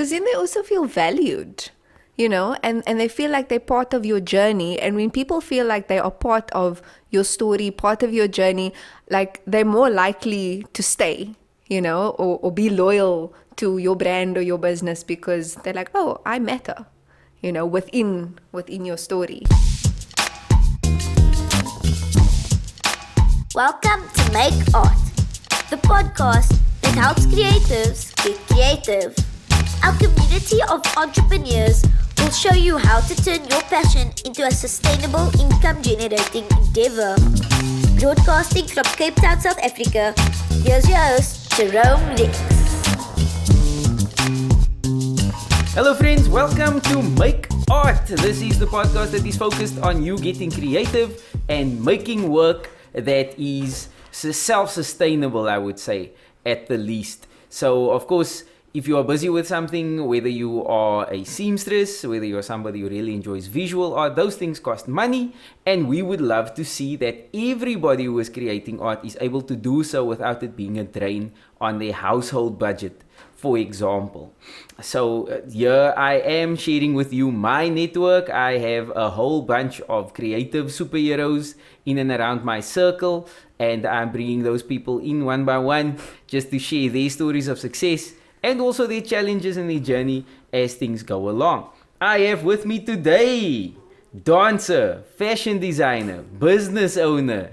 because then they also feel valued, and they feel like they're part of your journey. And when people feel like they are part of your story, part of your journey, like they're more likely to stay, or be loyal to your brand or your business, because they're like, oh, I matter, within your story. Welcome to Make Art, the podcast that helps creatives get creative. Our community of entrepreneurs will show you how to turn your passion into a sustainable income-generating endeavor. Broadcasting from Cape Town, South Africa, here's your host, Jerome Rex. Hello friends, welcome to Make Art. This is the podcast that is focused on you getting creative and making work that is self-sustainable, I would say, at the least. So, of course, if you are busy with something, whether you are a seamstress, whether you're somebody who really enjoys visual art, those things cost money, and we would love to see that everybody who is creating art is able to do so without it being a drain on their household budget, for example. So here I am sharing with you my network. I have a whole bunch of creative superheroes in and around my circle, and I'm bringing those people in one by one just to share their stories of success and also their challenges and their journey as things go along. I have with me today dancer, fashion designer, business owner,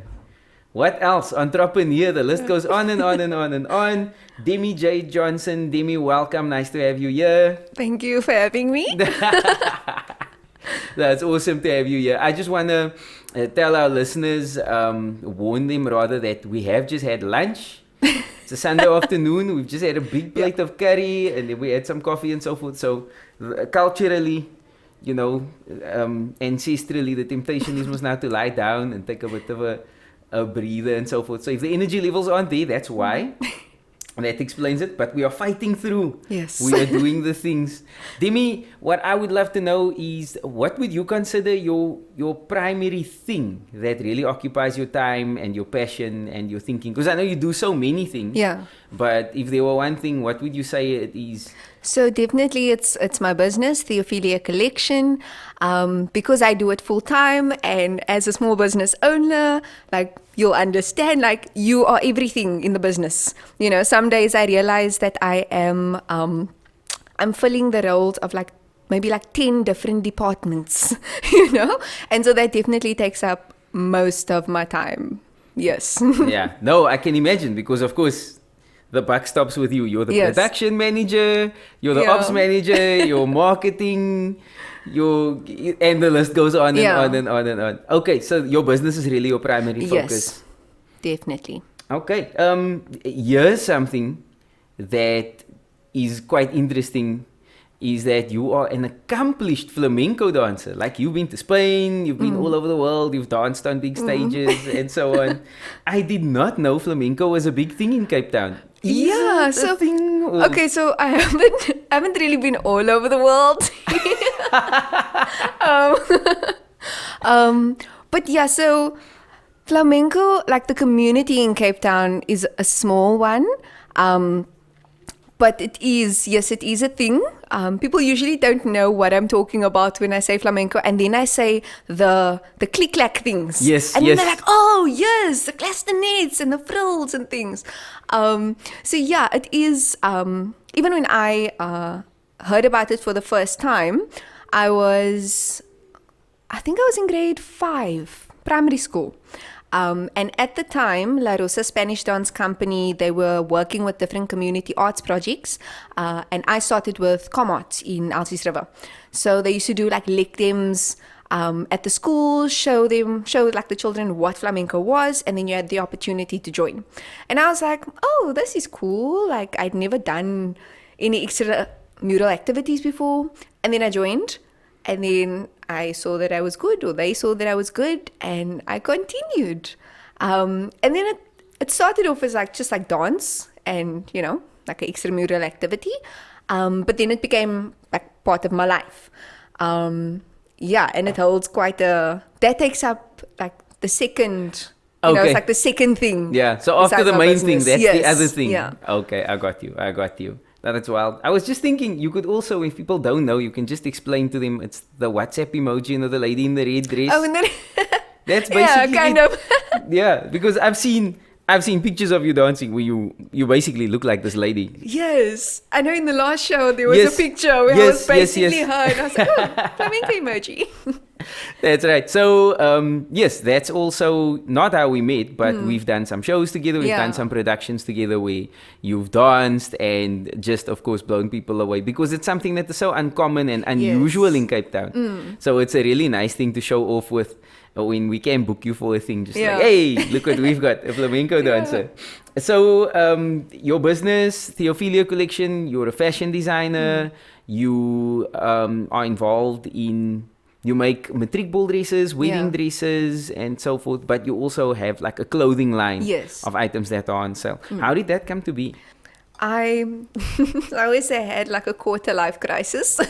what else? Entrepreneur. The list goes on and on and on and on. Demi-Jade Johnson. Demi, welcome. Nice to have you here. Thank you for having me. That's awesome to have you here. I just want to tell our listeners, warn them rather, that we have just had lunch. It's a Sunday afternoon. We've just had a big plate of curry, and then we had some coffee and so forth. So culturally, ancestrally, the temptation is now to lie down and take a bit of a breather and so forth. So if the energy levels aren't there, that's why. That explains it. But we are fighting through. Yes. We are doing the things. Demi, what I would love to know is, what would you consider your primary thing that really occupies your time and your passion and your thinking? Because I know you do so many things. Yeah. But if there were one thing, what would you say it is? So definitely it's my business, the Ophelia Collection, because I do it full time, and as a small business owner, like, you'll understand, like, you are everything in the business. Some days I realize that I'm filling the roles of maybe 10 different departments, and so that definitely takes up most of my time. Yes. Yeah, no, I can imagine, because of course the buck stops with you. You're the production manager, you're the ops manager, you're marketing, and the list goes on and on and on and on. Okay, so your business is really your primary focus. Yes, definitely. Okay, here's something that is quite interesting, is that you are an accomplished flamenco dancer. Like, you've been to Spain, you've been all over the world, you've danced on big stages and so on. I did not know flamenco was a big thing in Cape Town. Yeah, so okay, so I haven't really been all over the world. But yeah, so flamenco, like, the community in Cape Town is a small one. But it is a thing. People usually don't know what I'm talking about when I say flamenco, and then I say the click-clack things. Yes, and then they're like, oh, yes, the castanets and the frills and things. So yeah, it is, even when I heard about it for the first time, I think I was in grade 5, primary school. And at the time, La Rosa Spanish Dance Company, they were working with different community arts projects. And I started with ComArt in Elsies River. So they used to do lectums at the school, show the children what flamenco was, and then you had the opportunity to join. And I was like, oh, this is cool. Like, I'd never done any extra mural activities before. And then I joined, and then I saw that I was good, or they saw that I was good, and I continued. And then it started off as just dance and, like an extramural activity. But then it became part of my life. Yeah, and it holds that takes up the second, it's like the second thing. Yeah, so after the main business. thing, that's the other thing. Yeah. Okay, I got you. That's wild. I was just thinking, you could also, if people don't know, you can just explain to them it's the WhatsApp emoji, the lady in the red dress. Oh, and then That's basically yeah, kind of. Yeah, because I've seen pictures of you dancing where you basically look like this lady. Yes, I know. In the last show there was Yes. a picture where I Yes, was basically yes. her, and I was like, oh, flamenco emoji. That's right. So, yes, that's also not how we met, but we've done some shows together. We've Yeah. done some productions together where you've danced and just, of course, blown people away because it's something that is so uncommon and unusual in Cape Town. So it's a really nice thing to show off with when we can book you for a thing. Just Yeah. like, hey, look what we've got, a flamenco dancer. So, your business, Theophilia Collection, you're a fashion designer. You are involved in... You make matric ball dresses, wedding Yeah. dresses, and so forth. But you also have like a clothing line Yes. of items that are on sale. How did that come to be? I always say I had like a quarter life crisis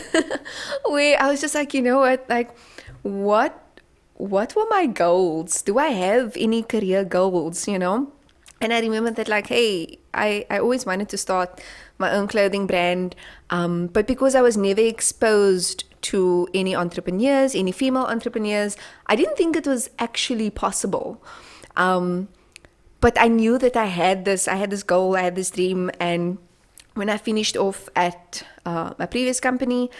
where I was just like, you know what, like what were my goals? Do I have any career goals, you know? And I remember that like, hey, I always wanted to start my own clothing brand, but because I was never exposed to any entrepreneurs, any female entrepreneurs, I didn't think it was actually possible. But I knew that I had this goal, I had this dream. And when I finished off at my previous company,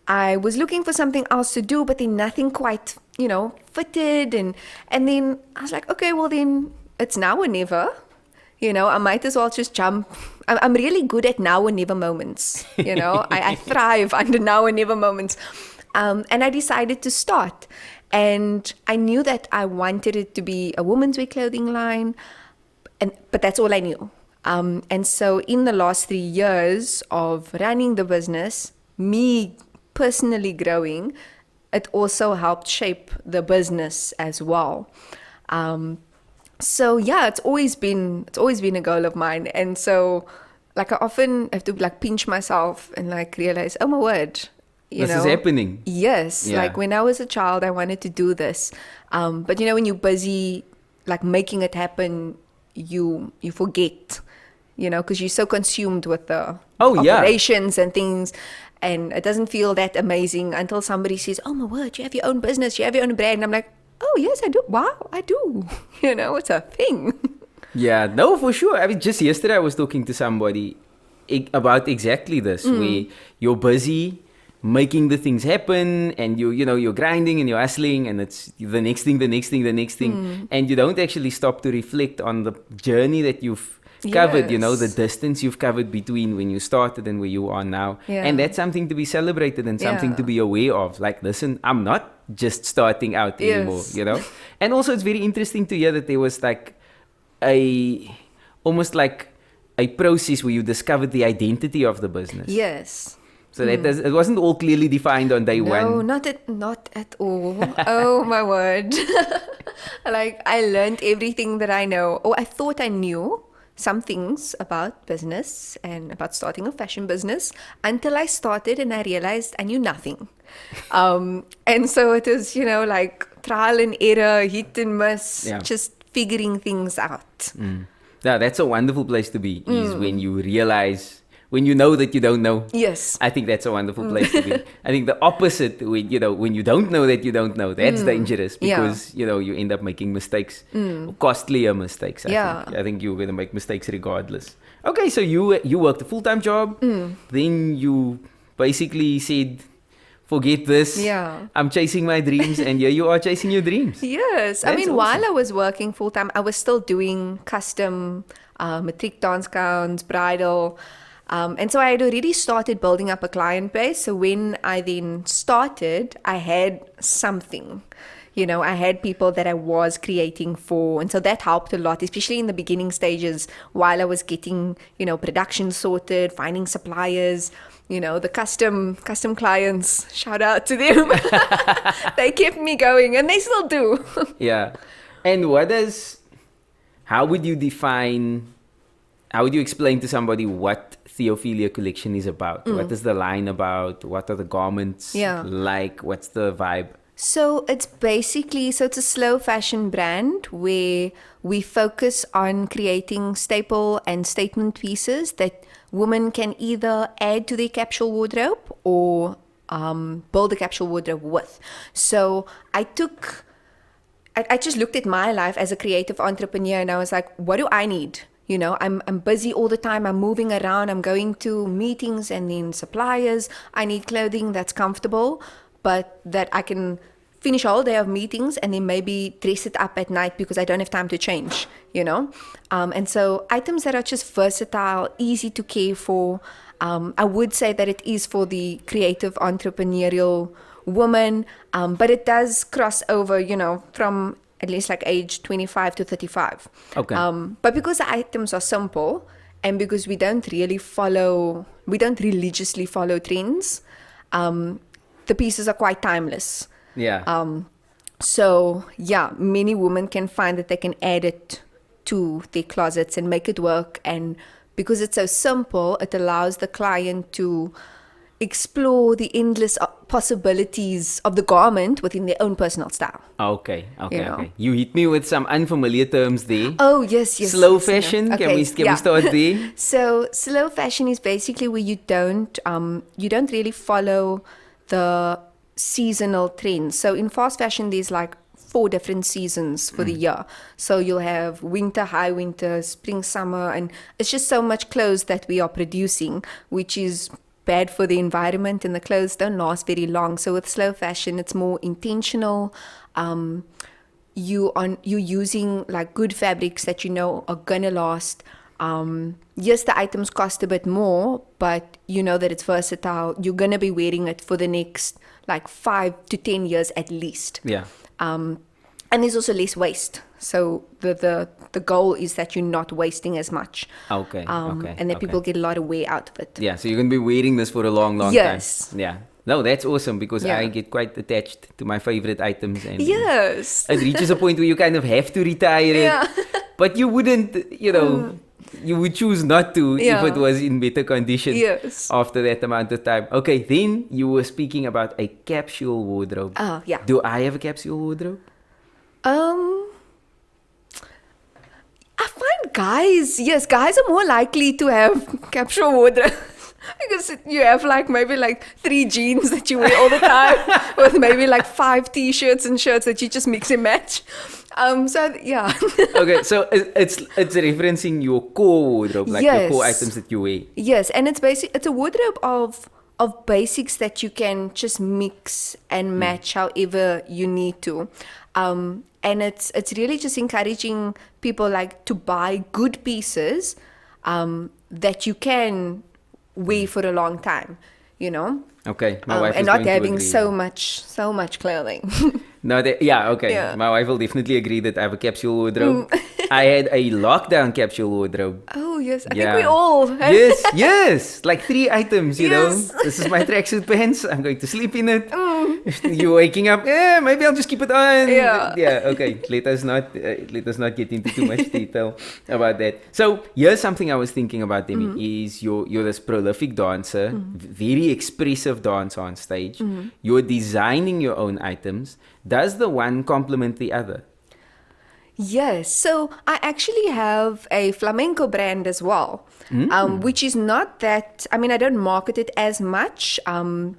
I was looking for something else to do, but then nothing quite, fitted. And then I was like, okay, well then it's now or never. I might as well just jump. I'm really good at now or never moments. I thrive under now or never moments. And I decided to start. And I knew that I wanted it to be a women's wear clothing line, but that's all I knew. And so in the last 3 years of running the business, me personally growing, it also helped shape the business as well. So yeah, it's always been a goal of mine. And so like I often have to like pinch myself and like realize, oh my word, This is happening. Yes. Yeah. Like when I was a child, I wanted to do this. But when you're busy like making it happen, you forget, because you're so consumed with the operations and things. And it doesn't feel that amazing until somebody says, oh my word, you have your own business, you have your own brand. And I'm like, oh yes, I do. Wow, I do. It's a thing. Yeah, no, for sure. I mean, just yesterday I was talking to somebody about exactly this, where you're busy making the things happen and you're grinding and you're hustling and it's the next thing, and you don't actually stop to reflect on the journey that you've covered, Yes. the distance you've covered between when you started and where you are now. Yeah. And that's something to be celebrated and something Yeah. to be aware of. Like, listen, I'm not just starting out anymore, Yes. And also it's very interesting to hear that there was like almost like a process where you discovered the identity of the business. Yes. So that it wasn't all clearly defined on day one. No, not at all. Oh my word. Like I learned everything that I know. I thought I knew some things about business and about starting a fashion business until I started and I realized I knew nothing. And so it was, like trial and error, hit and miss, just figuring things out. Yeah, that's a wonderful place to be, is when you realize, when you know that you don't know. Yes. I think that's a wonderful place to be. I think the opposite, when you don't know that you don't know, that's dangerous because, you end up making mistakes, costlier mistakes. I think you're going to make mistakes regardless. Okay, so you worked a full-time job, then you basically said, forget this. Yeah. I'm chasing my dreams, and here you are chasing your dreams. Yes. I That's mean, awesome. while I was working full-time, I was still doing custom matric dance gowns, bridal. And so I had already started building up a client base. So when I then started, I had something. I had people that I was creating for. And so that helped a lot, especially in the beginning stages while I was getting, production sorted, finding suppliers, the custom clients. Shout out to them. They kept me going and they still do. Yeah. And how would you explain to somebody what Theophilia Collection is about? What is the line about? What are the garments like? What's the vibe? So it's a slow fashion brand where we focus on creating staple and statement pieces that women can either add to their capsule wardrobe or build a capsule wardrobe with. So I just looked at my life as a creative entrepreneur and I was like, what do I need? You know, I'm busy all the time. I'm moving around. I'm going to meetings and then suppliers. I need clothing that's comfortable, but that I can finish a whole day of meetings and then maybe dress it up at night because I don't have time to change, you know? And so items that are just versatile, easy to care for. I would say that it is for the creative entrepreneurial woman, but it does cross over, you know, from at least like age 25 to 35. Okay. But because the items are simple and because we don't religiously follow trends, the pieces are quite timeless. Yeah. So yeah, many women can find that they can add it to their closets and make it work. And because it's so simple, it allows the client to explore the endless possibilities of the garment within their own personal style. Okay. You know? Okay. You hit me with some unfamiliar terms there. Oh, yes. Slow yes, fashion. okay, Can we start there? So slow fashion is basically where you don't really follow the seasonal trends. So in fast fashion, there's like 4 different seasons for the year. So you'll have winter, high winter, spring, summer, and it's just so much clothes that we are producing, which is bad for the environment, and the clothes don't last very long. So with slow fashion, it's more intentional. You're using like good fabrics that you know are gonna last. Yes, the items cost a bit more, but you know that it's versatile. You're gonna be wearing it for the next like 5 to 10 years at least. Yeah. And there's also less waste. So the goal is that you're not wasting as much. Okay. And that people get a lot of wear out of it. Yeah, so you're going to be wearing this for a long Yes. time. Yeah. No, that's awesome because Yeah. I get quite attached to my favorite items. And Yes. it reaches a point where you kind of have to retire it. Yeah. But you wouldn't, you know, you would choose not to if Yeah. it was in better condition Yes. after that amount of time. Okay, then you were speaking about a capsule wardrobe. Oh, yeah. Do I have a capsule wardrobe? I find guys are more likely to have capsule wardrobe because you have like maybe like 3 jeans that you wear all the time with maybe like 5 t-shirts and shirts that you just mix and match. So yeah. Okay, so it's referencing your core wardrobe, like your core Yes. items that you wear. Yes, and it's a wardrobe of basics that you can just mix and match however you need to. And it's really just encouraging people like to buy good pieces that you can wear for a long time, you know. Okay, my wife And is not going to having agree. so much clothing. No, okay. Yeah. My wife will definitely agree that I have a capsule wardrobe. I had a lockdown capsule wardrobe. Oh yes, I Yeah. think we all have. Yes, like 3 items, you Yes. know. This is my tracksuit pants. I'm going to sleep in it. You're waking up. Yeah, maybe I'll just keep it on. Yeah. Okay. Let us not get into too much detail about that. So here's something I was thinking about, Demi. Is you're this prolific dancer, very expressive dancer on stage. You're designing your own items. Does the one complement the other? Yes, so I actually have a flamenco brand as well, which is not that, I mean, I don't market it as much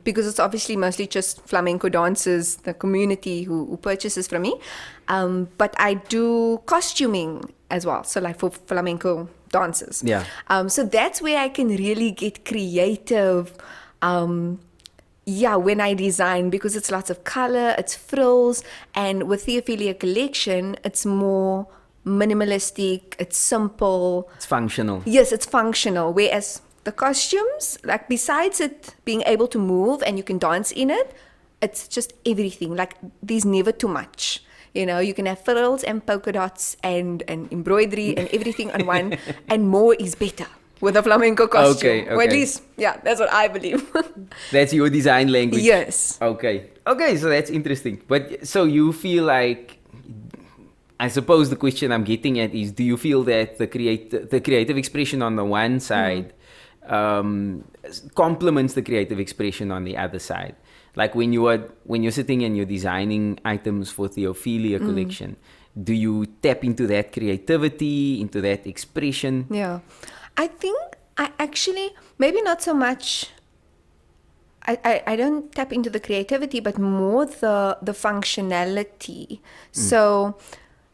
because it's obviously mostly just flamenco dancers, the community who purchases from me. But I do costuming as well, so like for flamenco dancers. Yeah. So that's where I can really get creative. When I design, because it's lots of color, it's frills, and with the affiliate collection, it's more minimalistic, it's simple. It's functional. Yes, it's functional. Whereas the costumes, like besides it being able to move and you can dance in it, it's just everything. Like there's never too much. You know, you can have frills and polka dots and embroidery and everything on one, and more is better with a flamenco costume. Okay. Or at least, yeah, that's what I believe. That's your design language. Yes. Okay, so that's interesting. But so you feel like, I suppose the question I'm getting at is, do you feel that the creative expression on the one side complements the creative expression on the other side? Like when you're sitting and you're designing items for the Ophelia collection, do you tap into that creativity, into that expression? Yeah. I think I actually, maybe not so much, I don't tap into the creativity, but more the functionality. So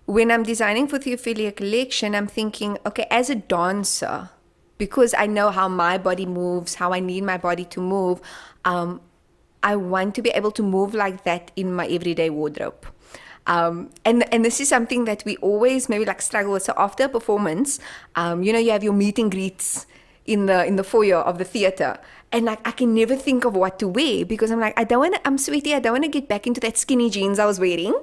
when I'm designing for the Ophelia collection, I'm thinking, okay, as a dancer, because I know how my body moves, how I need my body to move, I want to be able to move like that in my everyday wardrobe. And this is something that we always maybe like struggle with. So after a performance, you have your meet and greets in the foyer of the theater, and like I can never think of what to wear because I'm like, I'm sweaty, I don't want to get back into that skinny jeans I was wearing.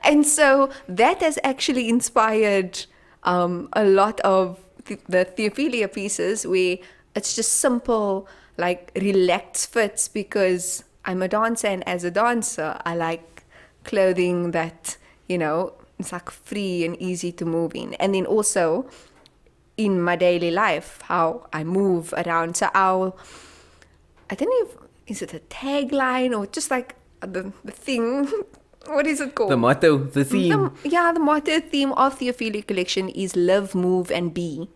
And so that has actually inspired a lot of the Theophilia pieces where it's just simple, like relaxed fits, because I'm a dancer, and as a dancer I like clothing that it's like free and easy to move in. And then also in my daily life, how I move around. So I don't know is it a tagline or just like the thing, what is it called? The motto, the theme. The motto theme of the Ophelia collection is live, move and be.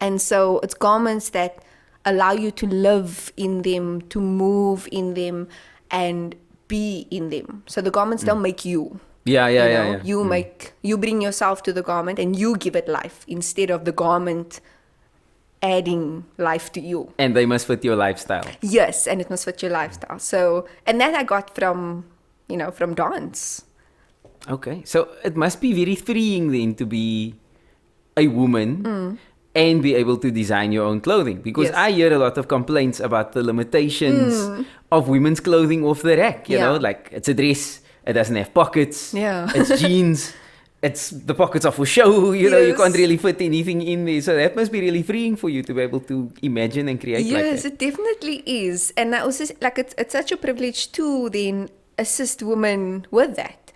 And so it's garments that allow you to live in them, to move in them and be in them. So the garments don't make you. Yeah. You bring yourself to the garment and you give it life instead of the garment adding life to you. And they must fit your lifestyle. Yes, and it must fit your lifestyle. So, and that I got from dance. Okay, so it must be very freeing then to be a woman and be able to design your own clothing, because Yes. I hear a lot of complaints about the limitations of women's clothing off the rack. You know, like it's a dress. It doesn't have pockets. Yeah. It's jeans. The pockets are for show. You Yes. can't really fit anything in there. So that must be really freeing for you to be able to imagine and create like that. Yes, it definitely is. And I also like it's such a privilege to then assist women with that,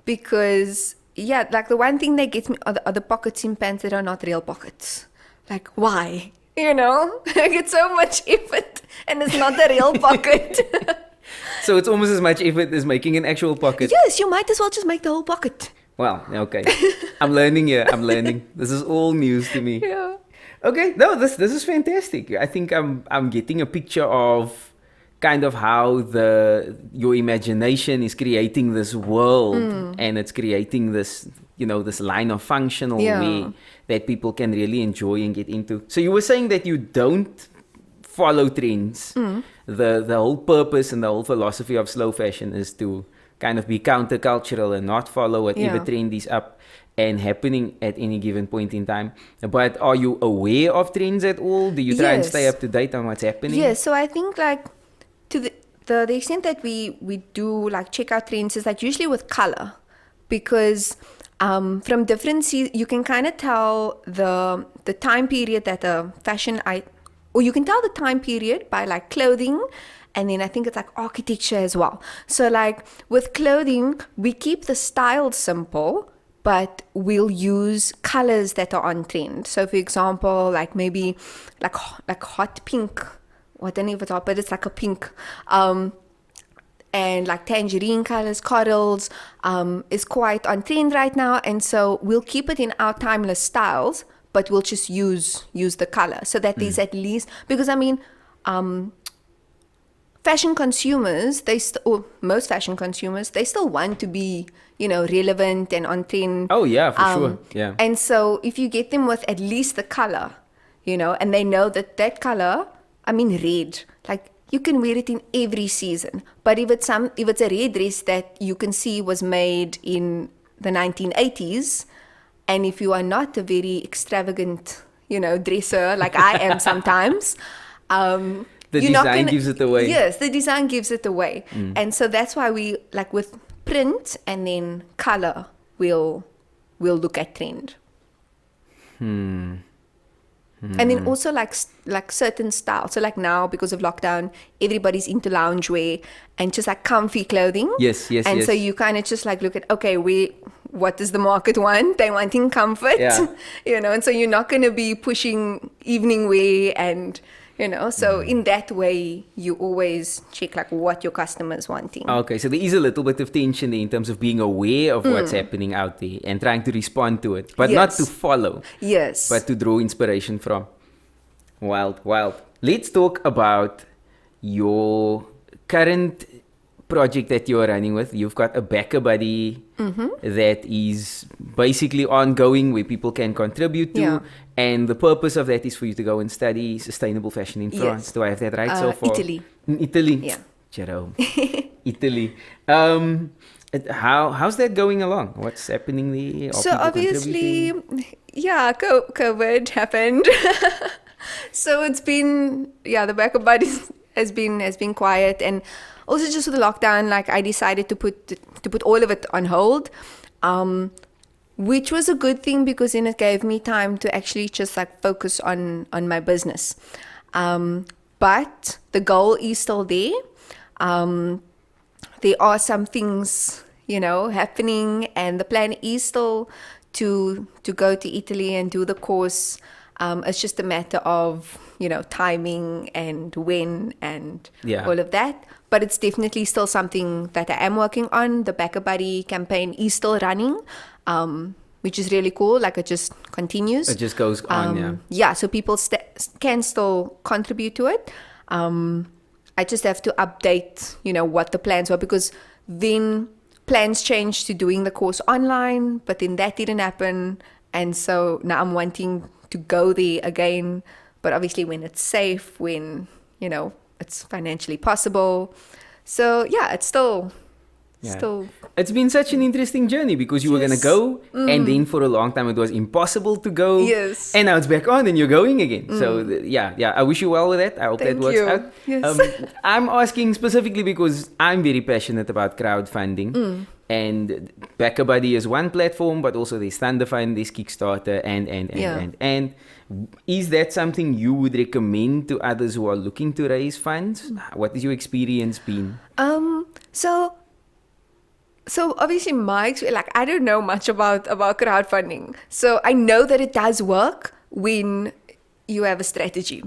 because like the one thing that gets me are the pockets in pants that are not real pockets. Like why? Like it's so much effort and it's not a real pocket. So it's almost as much effort as making an actual pocket. Yes, you might as well just make the whole pocket. Well, okay. I'm learning here. I'm learning. This is all news to me. Yeah. Okay, no, this is fantastic. I think I'm getting a picture of kind of how your imagination is creating this world, and it's creating this, this line of functional way that people can really enjoy and get into. So you were saying that you don't follow trends. The whole purpose and the whole philosophy of slow fashion is to kind of be countercultural and not follow whatever trend is up and happening at any given point in time. But are you aware of trends at all? Do you try and stay up to date on what's happening? Yes, so I think like to the extent that we do like check out trends is like usually with color, because from different you can kind of tell the time period that a fashion or you can tell the time period by like clothing, and then I think it's like architecture as well. So like with clothing, we keep the style simple, but we'll use colors that are on trend. So for example, like maybe like hot pink, I don't know if it's hot, but it's like a pink, and like tangerine colors, corals, is quite on trend right now. And so we'll keep it in our timeless styles, but we'll just use the color so that there's at least, because I mean, fashion consumers, most fashion consumers, they still want to be, relevant and on trend. Oh yeah, for sure. Yeah. And so if you get them with at least the color, and they know that color, I mean red, like you can wear it in every season. But if it's a red dress that you can see was made in the 1980s, and if you are not a very extravagant, dresser like I am sometimes, the design gives it away. Yes, the design gives it away. And so that's why we, like with print and then color, we'll look at trend. And then also like certain styles. So like now, because of lockdown, everybody's into loungewear and just like comfy clothing. Yes. And so you kind of just like look at, okay, what does the market want? They're wanting comfort, Yeah. and so you're not going to be pushing evening wear and, So in that way, you always check like what your customer's wanting. Okay, so there is a little bit of tension there in terms of being aware of what's happening out there and trying to respond to it, but not Yes. to follow, Yes. but to draw inspiration from. Wild. Let's talk about your current project that you're running with. You've got a backer buddy that is basically ongoing, where people can contribute to. Yeah. And the purpose of that is for you to go and study sustainable fashion in France. Yes. Do I have that right so far? Italy. In Italy? Yeah. Jerome. Italy. How's that going along? What's happening there? Are So people obviously, contributing? COVID happened. So it's been, the backup buddies has been quiet, and also just with the lockdown, like I decided to put all of it on hold, which was a good thing because then it gave me time to actually just like focus on my business. But the goal is still there. There are some things, happening, and the plan is still to go to Italy and do the course. It's just a matter of, timing and when and all of that. But it's definitely still something that I am working on. The Backer Buddy campaign is still running, which is really cool. Like it just continues. It just goes on, yeah. Yeah, so people can still contribute to it. I just have to update, what the plans were, because then plans changed to doing the course online, but then that didn't happen. And so now I'm wanting to go there again, but obviously when it's safe, when, it's financially possible. So yeah, it's still. It's been such an interesting journey because you were going to go and then for a long time it was impossible to go. Yes. And now it's back on and you're going again. So I wish you well with that. I hope Thank that works you. out. Yes. I'm asking specifically because I'm very passionate about crowdfunding. And Backer Buddy is one platform, but also there's Thunderfund, there's Kickstarter, and is that something you would recommend to others who are looking to raise funds? What has your experience been? So obviously my experience, like I don't know much about crowdfunding. So I know that it does work when you have a strategy,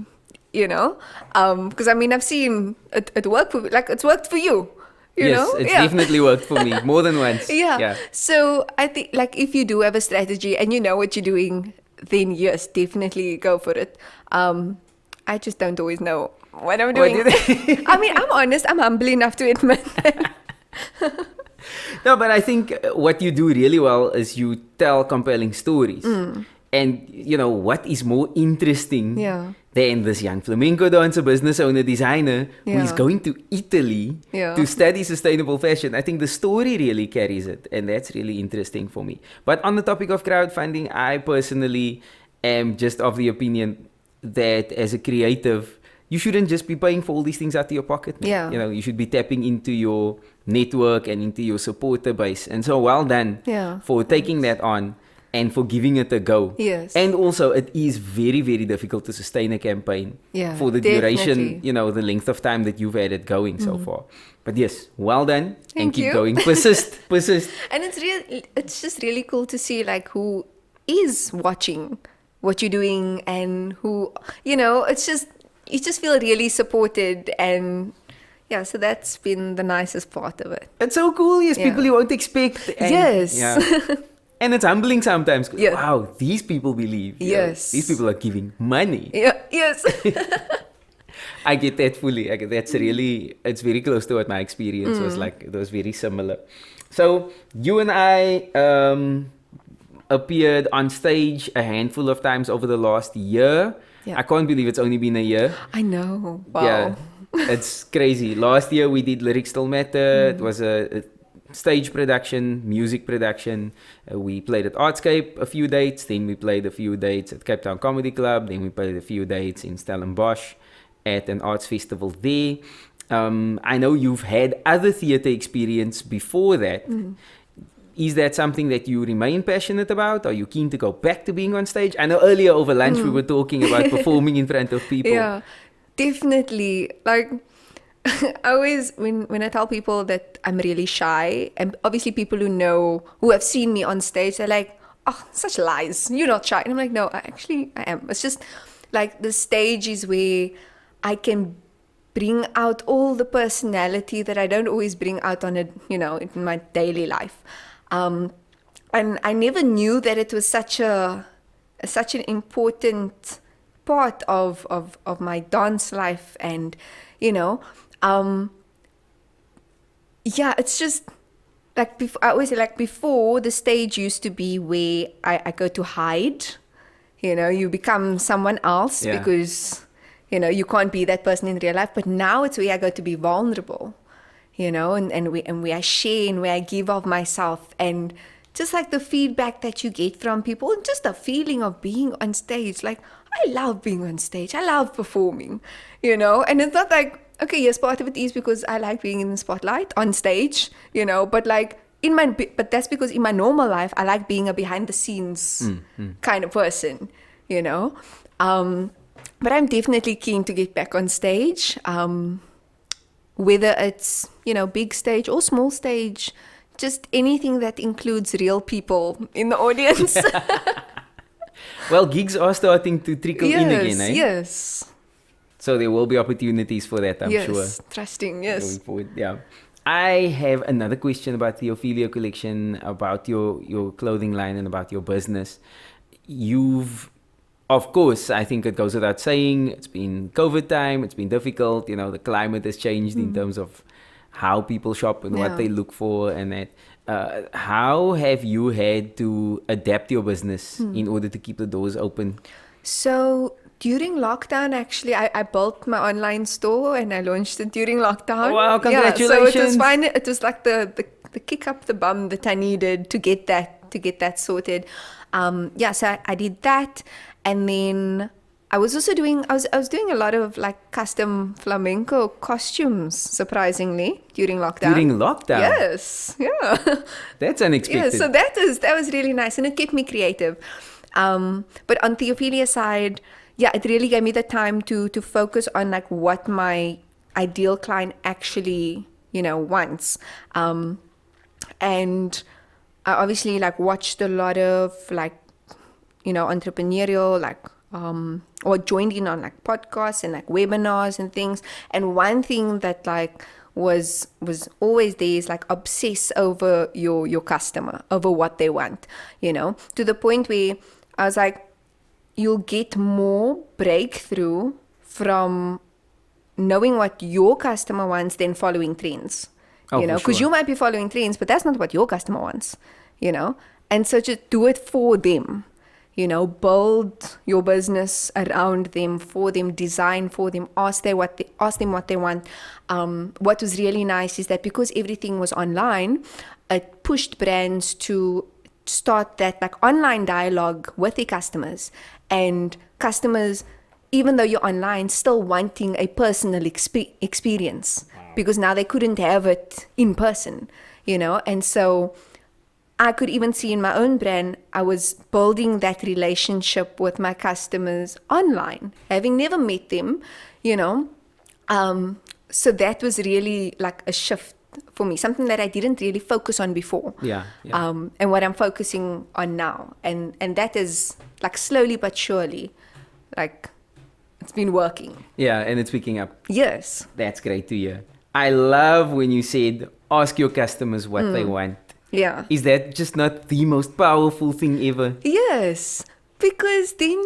because I've seen it work for, like it's worked for you. It's definitely worked for me more than once. Yeah. So I think like if you do have a strategy and you know what you're doing, then yes, definitely go for it. I just don't always know what I'm doing. I'm honest. I'm humble enough to admit that. No, but I think what you do really well is you tell compelling stories. And, what is more interesting than this young flamenco dancer, business owner, designer who is going to Italy to study sustainable fashion? I think the story really carries it. And that's really interesting for me. But on the topic of crowdfunding, I personally am just of the opinion that as a creative, you shouldn't just be paying for all these things out of your pocket. Yeah. You should be tapping into your network and into your supporter base. And so well done for taking that on and for giving it a go. Yes. And also, it is very, very difficult to sustain a campaign for the definitely. duration, the length of time that you've had it going so far. But yes, well done. And Thank keep you. going. Persist. And it's just really cool to see like who is watching what you're doing and who, it's just, you just feel really supported, and so that's been the nicest part of it. It's so cool. Yes, people you won't expect. And, Yes. Yeah. And it's humbling sometimes. Yeah. Wow, these people believe. Yes. These people are giving money. Yeah. Yes. I get that fully. That's really, it's very close to what my experience was like. It was very similar. So you and I appeared on stage a handful of times over the last year. Yeah. I can't believe it's only been a year. I know. Wow. Yeah, it's crazy. Last year we did Lyrics Still Matter. It was a stage production, music production. We played at Artscape a few dates. Then we played a few dates at Cape Town Comedy Club. Then we played a few dates in Stellenbosch at an arts festival there. I know you've had other theatre experience before that. Is that something that you remain passionate about? Are you keen to go back to being on stage? I know earlier over lunch we were talking about performing in front of people. Yeah, definitely. Like, I always, when I tell people that I'm really shy, and obviously people who have seen me on stage, they're like, oh, such lies. You're not shy. And I'm like, no, I am. It's just like the stage is where I can bring out all the personality that I don't always bring out on a, in my daily life. And I never knew that it was such an important part of my dance life. And, it's just like I always say, like before, the stage used to be where I go to hide. You become someone else because you can't be that person in real life. But now it's where I go to be vulnerable, and where I share and where I give of myself, and just like the feedback that you get from people, and just the feeling of being on stage. Like, I love being on stage. I love performing, and it's not like, okay, yes, part of it is because I like being in the spotlight on stage, but like but that's because in my normal life, I like being a behind the scenes kind of person, but I'm definitely keen to get back on stage, whether it's, big stage or small stage, just anything that includes real people in the audience. Well, gigs are starting to trickle in again, eh? Yes. So there will be opportunities for that, I'm sure. Yes, trusting, yes. Going forward, yeah. I have another question about the Ophelia collection, about your clothing line and about your business. Of course, I think it goes without saying, it's been COVID time, it's been difficult, the climate has changed in terms of how people shop and what they look for and that. How have you had to adapt your business in order to keep the doors open? So during lockdown, actually, I built my online store and I launched it during lockdown. Oh, wow, congratulations. Yeah, so it was fine. It was like the kick up the bum that I needed to get that sorted. So I did that. And then I was also doing a lot of like custom flamenco costumes, surprisingly, during lockdown. During lockdown? Yes, yeah. That's unexpected. Yeah, so that was really nice, and it kept me creative. But on the Ophelia side, it really gave me the time to focus on like what my ideal client actually, wants. And I obviously like watched a lot of like, entrepreneurial, like, or joined in on like podcasts and like webinars and things. And one thing that like was always there is like obsess over your customer, over what they want, to the point where I was like, you'll get more breakthrough from knowing what your customer wants than following trends, because you might be following trends, but that's not what your customer wants, and so just do it for them. Build your business around them, for them, design for them, ask them what they want. What was really nice is that because everything was online, it pushed brands to start that like online dialogue with their customers, and customers, even though you're online, still wanting a personal experience. Wow. Because now they couldn't have it in person, and so I could even see in my own brand, I was building that relationship with my customers online, having never met them, so that was really like a shift for me, something that I didn't really focus on before. Yeah. And what I'm focusing on now. And that is like slowly but surely, like it's been working. Yeah, and it's picking up. Yes. That's great to hear. I love when you said, ask your customers what they want. Yeah. Is that just not the most powerful thing ever? Yes, because then,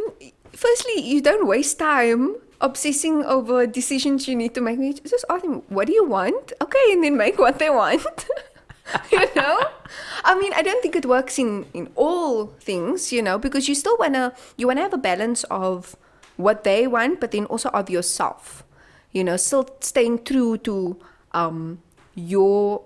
firstly, you don't waste time obsessing over decisions you need to make. You just ask them, what do you want? Okay, and then make what they want. I mean, I don't think it works in all things, because you still wanna have a balance of what they want, but then also of yourself. Still staying true to your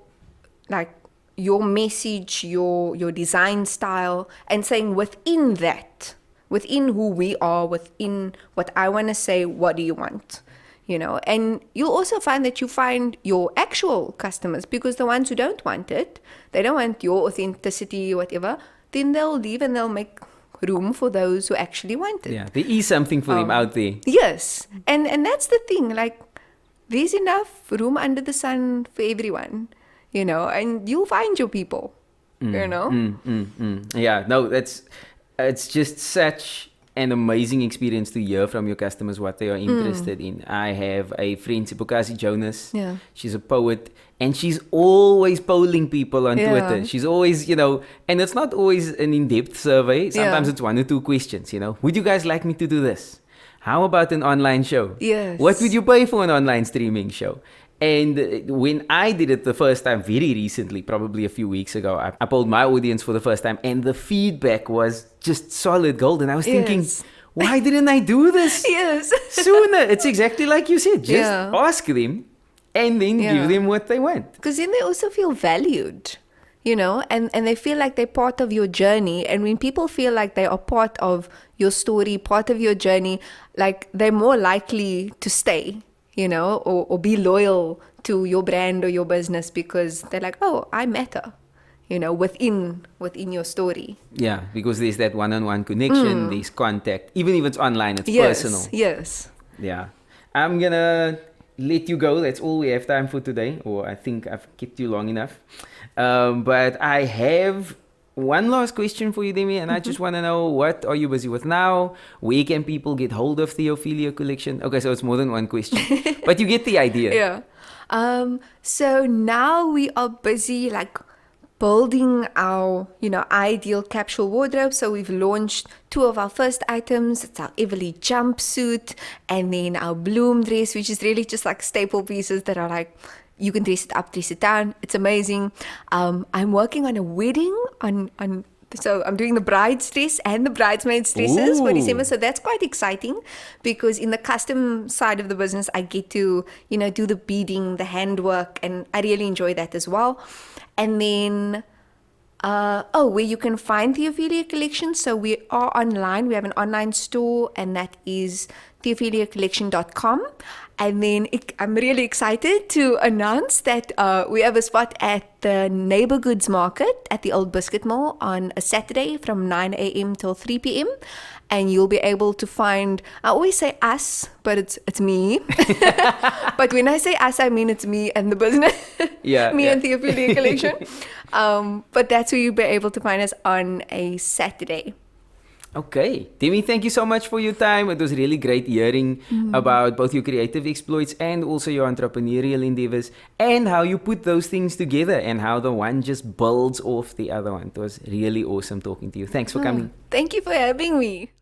message, your design style, and saying within who we are, within what I want to say, what do you want? And you'll also find that you find your actual customers, because the ones who don't want it, they don't want your authenticity or whatever, then they'll leave and they'll make room for those who actually want it. Yeah, there is something for them out there. Yes, and that's the thing, like there's enough room under the sun for everyone. And you'll find your people, Yeah, no, it's just such an amazing experience to hear from your customers what they are interested in. I have a friend, Sipokasi Jonas. Yeah. She's a poet, and she's always polling people on Yeah. Twitter. She's always, and it's not always an in-depth survey. Sometimes Yeah. it's 1 or 2 questions, Would you guys like me to do this? How about an online show? Yes. What would you pay for an online streaming show? And when I did it the first time, very recently, probably a few weeks ago, I polled my audience for the first time, and the feedback was just solid gold. And I was thinking, Yes. why didn't I do this Yes. sooner? It's exactly like you said. Just Yeah. ask them and then Yeah. give them what they want. Because then they also feel valued, and they feel like they're part of your journey. And when people feel like they are part of your story, part of your journey, like they're more likely to stay, or be loyal to your brand or your business because they're like, oh, I matter, within your story. Yeah, because there's that one-on-one connection, there's contact. Even if it's online, it's personal. Yes. Yeah. I'm gonna let you go. That's all we have time for today. Or I think I've kept you long enough. But I have one last question for you, Demi, and I just want to know, what are you busy with now? Where can people get hold of the Ophelia collection? Okay, so it's more than one question. But you get the idea. Yeah. So now we are busy building our, ideal capsule wardrobe. So we've launched 2 of our first items. It's our Everly jumpsuit and then our Bloom dress, which is really just staple pieces that are you can dress it up, dress it down. It's amazing. I'm working on a wedding so I'm doing the bride's dress and the bridesmaid's dresses for Ooh. December. So that's quite exciting because in the custom side of the business, I get to, do the beading, the handwork, and I really enjoy that as well. And then, where you can find the Ophelia collection. So we are online. We have an online store, and that is theopheliacollection.com. And then I'm really excited to announce that we have a spot at the Neighbor Goods Market at the Old Biscuit Mall on a Saturday from 9 a.m. till 3 p.m. And you'll be able to find, I always say us, but it's me. But when I say us, I mean it's me and the business. Yeah, me yeah. and the Ophelia collection. But that's where you'll be able to find us on a Saturday. Okay. Demi, thank you so much for your time. It was really great hearing about both your creative exploits and also your entrepreneurial endeavors and how you put those things together and how the one just builds off the other one. It was really awesome talking to you. Thanks for coming. Thank you for having me.